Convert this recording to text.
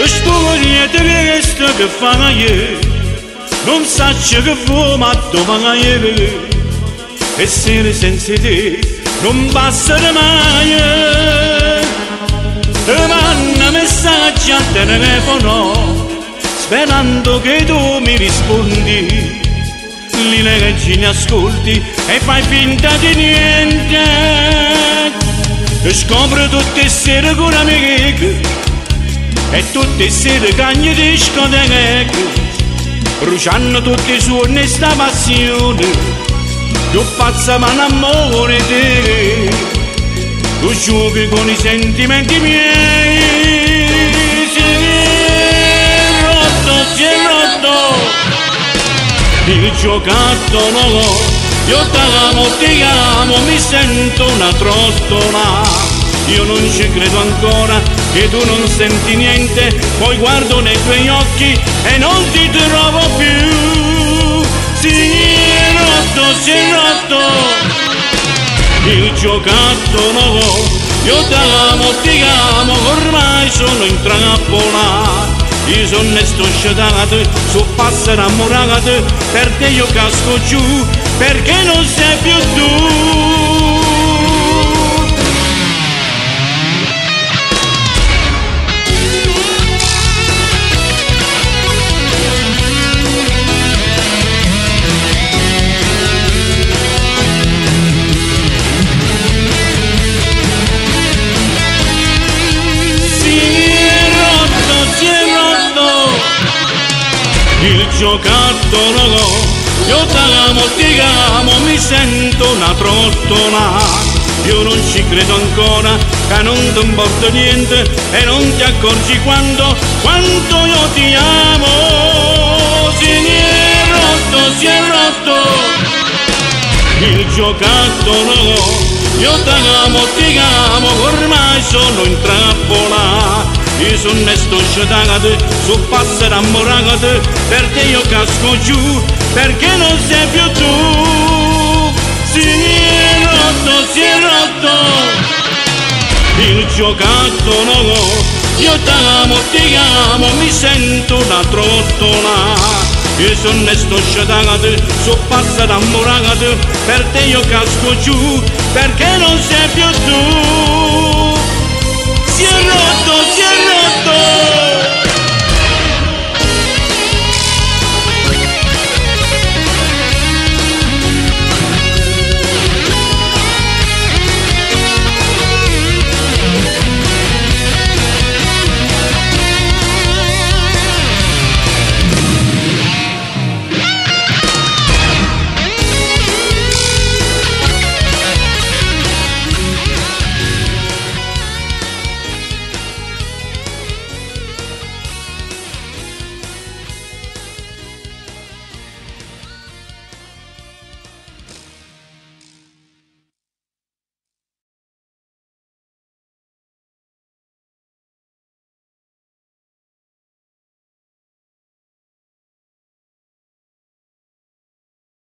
Spugni di questo che fa io, non so che vuoi ma domani io, e se senza te non passerà mai. Ti mando messaggi al telefono, sperando che tu mi rispondi. Li leggi, ne ascolti e fai finta di niente. Scopro tutte sere con amiche e tutte sere cagni di discoteche, bruciando tutti i suoni e sta passione. Tu pazza ma l'amore te, tu giochi con i sentimenti miei. Si è rotto il giocattolo, io ti amo, mi sento una trottola. Io non ci credo ancora che tu non senti niente, poi guardo nei tuoi occhi e non ti trovo più. Si è rotto il giocattolo, io ti amo, ormai sono in trappola. Io sono stosciato, su passare innamorato, per te io casco giù, perché non sei più tu. Il giocattolo, io ti amo, mi sento una trottola. Io non ci credo ancora, che non ti importa niente e non ti accorgi quanto io ti amo. Si è rotto il giocattolo, io ti amo, ormai sono in trappola. Io sono stosciato, su passare innamorato, per te io casco giù, perché non sei più tu. Si è rotto il giocattolo, io ti amo, mi sento una trottola. Io sono stosciato, su passare innamorato, per te io casco giù, perché non sei più tu.